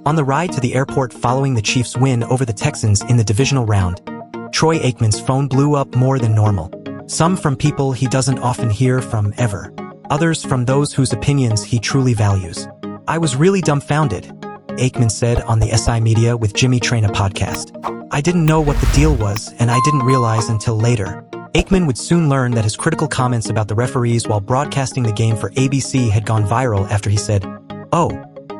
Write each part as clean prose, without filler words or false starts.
On the ride to the airport following the Chiefs' win over the Texans in the divisional round, Troy Aikman's phone blew up more than normal. Some from people he doesn't often hear from ever. Others from those whose opinions he truly values. "I was really dumbfounded," Aikman said on the SI Media with Jimmy Traina podcast. "I didn't know what the deal was, and I didn't realize until later." Aikman would soon learn that his critical comments about the referees while broadcasting the game for ABC had gone viral after he said, "Oh,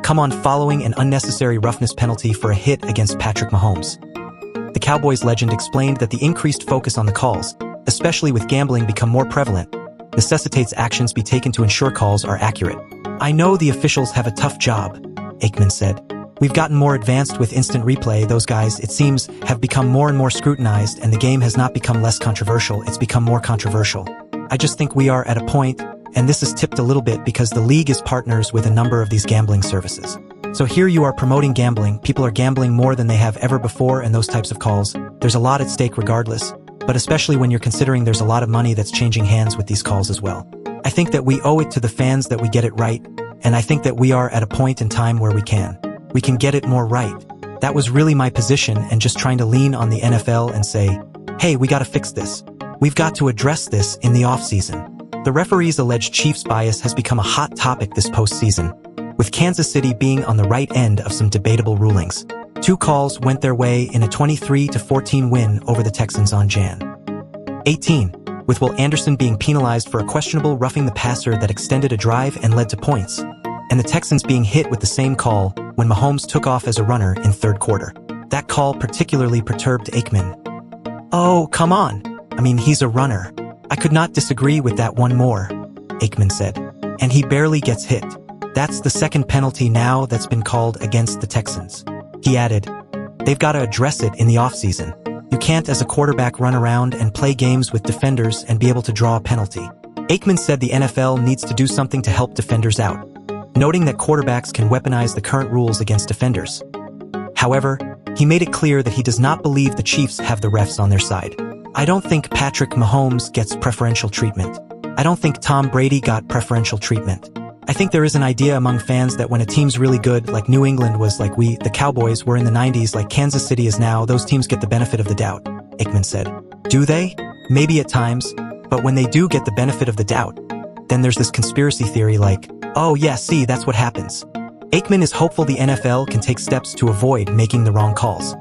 come on," following an unnecessary roughness penalty for a hit against Patrick Mahomes. The Cowboys legend explained that the increased focus on the calls, especially with gambling become more prevalent, necessitates actions be taken to ensure calls are accurate. "I know the officials have a tough job," Aikman said. "We've gotten more advanced with instant replay. Those guys, it seems, have become more and more scrutinized, and the game has not become less controversial, it's become more controversial. I just think we are at a point, and this is tipped a little bit because the league is partners with a number of these gambling services. So here you are promoting gambling, people are gambling more than they have ever before, and those types of calls, there's a lot at stake regardless, but especially when you're considering there's a lot of money that's changing hands with these calls as well. I think that we owe it to the fans that we get it right, and I think that we are at a point in time where we can get it more right. That was really my position, and just trying to lean on the NFL and say, hey, we gotta fix this. We've got to address this in the offseason." The referee's alleged Chiefs bias has become a hot topic this postseason, with Kansas City being on the right end of some debatable rulings. 2 calls went their way in a 23-14 win over the Texans on Jan. 18, with Will Anderson being penalized for a questionable roughing the passer that extended a drive and led to points, and the Texans being hit with the same call when Mahomes took off as a runner in third quarter. That call particularly perturbed Aikman. "Oh, come on. I mean, he's a runner. I could not disagree with that one more," Aikman said. "And he barely gets hit. That's the second penalty now that's been called against the Texans." He added, "They've got to address it in the offseason. You can't as a quarterback run around and play games with defenders and be able to draw a penalty." Aikman said the NFL needs to do something to help defenders out, noting that quarterbacks can weaponize the current rules against defenders. However, he made it clear that he does not believe the Chiefs have the refs on their side. "I don't think Patrick Mahomes gets preferential treatment. I don't think Tom Brady got preferential treatment. I think there is an idea among fans that when a team's really good, like New England was, like the Cowboys were in the 90s, like Kansas City is now, those teams get the benefit of the doubt," Aikman said. "Do they? Maybe at times, but when they do get the benefit of the doubt, then there's this conspiracy theory like, oh yeah, see, that's what happens." Aikman is hopeful the NFL can take steps to avoid making the wrong calls.